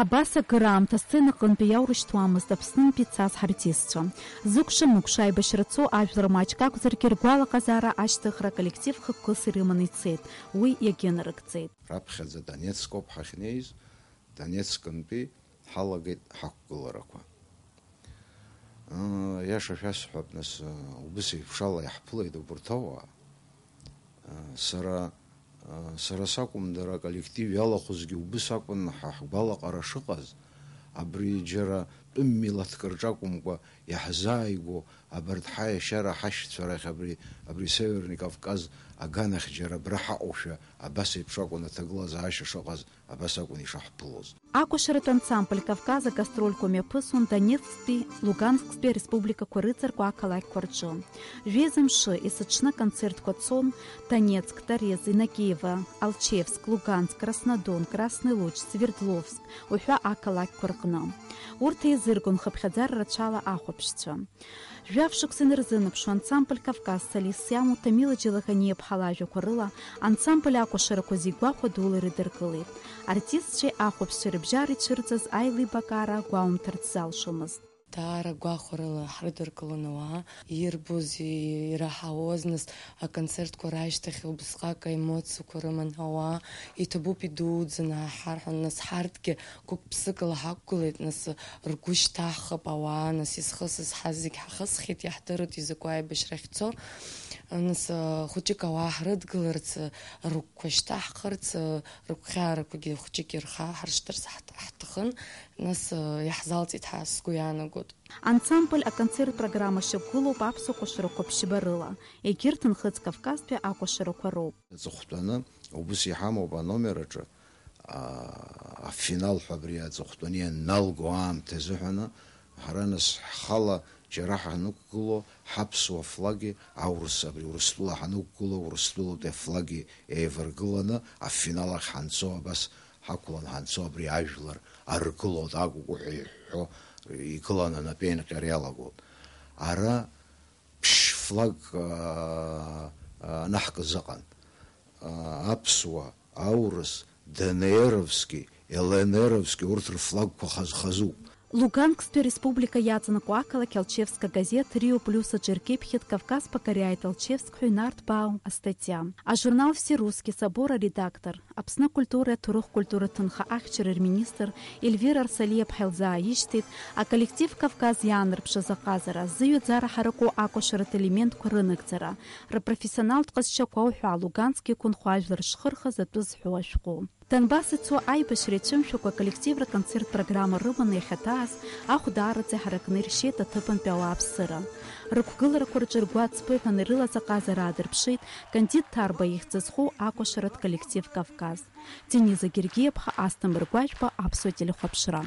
Абаса грамта сцена конпияурыштуамыз дапснын пиццас хартистча. Зукша-мукша айбашрацо ажлармачка кузаркиргуала казара аштыхра коллектив хыккыс ирыманыцет. Уй ягенарыкцет. Раԥхьаӡа Донецкоуп ҳахьнеиз, Донецкынтәи ҳалагеит ҳақәгыларақәа. Иаша шәасҳәап, нас убас еиԥшала иаҳԥылеит убарҭ ауаа. Сара сакәым дара аколлектив иалахәызгьы убас акәын ҳгәалаҟара шыҟаз, абри џьара тәым милаҭк рҿы акәымкәа иаҳзааигәо абарҭ ҳаиашьара ҳашьцәа рахь абри Северни Кавказ аганахь џьара абра ҳаҟоушәа абас еиԥш акәын аҭагылазаашьа шыҟаз, абас акәын ишаҳԥылоз. Акәашаратә ансамбль Кавказа гастрольқәа мҩаԥысын Донецктәи, Лугансктәи ареспубликақәа рыҵаркуа ақалақьқәа рҿы. Жәеиза-мшы есыҽны концертқәа цон Донецк, Торез, Инакиева, Алчевск, Луганск, Краснодон, Красный Луч, Свердловск уҳәа ақалақьқәа рҟны. Урҭ еизыргон хыԥхьаӡара рацәала ахәаԥшцәа. Жәаф-шықәса инырзынаԥшу ансамбль Кавказ солист иамоу Тамила Џьелаӷаниаԥҳа лажәақәа рыла ансамбль акәашарақәа зегь гәахәа дула ирыдыркылеит. Артистцәеи ахәаԥшцәеи рыбжьара ицәырҵыз аилибакаара гәаумҭарц залшомызт. Даара гәахәарыла ҳрыдыркылон ауаа, ирбоз, ираҳауаз, нас аконцертқәа рашьҭахь убасҟак аемоциақәа рыман ауаа, иҭабуп идуӡӡаны ҳарҳәон, нас ҳарҭгьы гәык-ԥсыкала ҳақәгылеит, нас ргәы шьҭаҳхып ауаа, нас изхысыз зегь ҳахысхьеит, иаҳдырит изакәы аибашьра ахьцо. Нас хәыҷык ауаа ҳрыдгыларц, рыгәқәа шьҭаҳхырц, рыгәхьаарақәагьы хәыҷык ирхаҳаршҭырц ҳҭахын, нас иаҳзалҵит ҳәа сгәы иаанагоит. Ансамбль аконцерт-программа шьақәгылоуп аԥсуа кәашарақәа ԥшьба рыла. Егьырҭ Нхыҵ Кавказтәи акәашарақәа роуп. Аҵыхәтәаны убас иҳамоуп аномер аҿы афинал ҳәа абри аҵыхәтәаны ианналго аамҭа азыҳәаны ҳара нас ҳхала џьара ҳанықәгыло ҳаԥсуа флаги аурыс, абри Урыстәыла ҳанықәгыло Урыстәылатәи афлаги еиваргыланы афинал ахь ҳанцо, абас ҳақәланы ҳанцо абри ажәлар аргылоит акәукәуҳәа иҳәҳәо игыланы напеинҟьара иалагоит. Ара ԥшь флаг анаҳкыз ыҟан. Аԥсуа, аурыс, ДНРовски, ЛНРовски урҭ рфлагқәа хазхазуп. Луганская республика яцанакуа ақалақь Алчевска газет Рио плюс Аджиркепхет Кавказ покоряет Алчевск Хюнарт Бау статья. А журнал «Всерусский собор» редактор Апсна культура Турух культура Тынха Ахчерер министр Эльвира Арсалиев Хелза Иштит, а коллектив Кавказ Янр Пшазаказара зыют зара хараку акошерат элемент курыныкцара. Профессионал ткасчакуа Луганский кунхуажлар шхырха затуз хуашку. Донбасс ицо аибашьра ицәымшәакәа аколлективра концерт-программа рыманы иахьаҭааз ахәдаараӡа ҳаракны иршьеит аҭыԥантәи ауааԥсыра. Рықәгыларақәа рҿы ргәы ацԥыҳәаны ирылаз аҟазара аадырԥшит Кандид Ҭарба ихьӡ зху акәашаратә коллектив Кавказ. Дениза Гергиеԥҳа, Асҭамыр Гәажәба, Аԥсуа телехәаԥшра.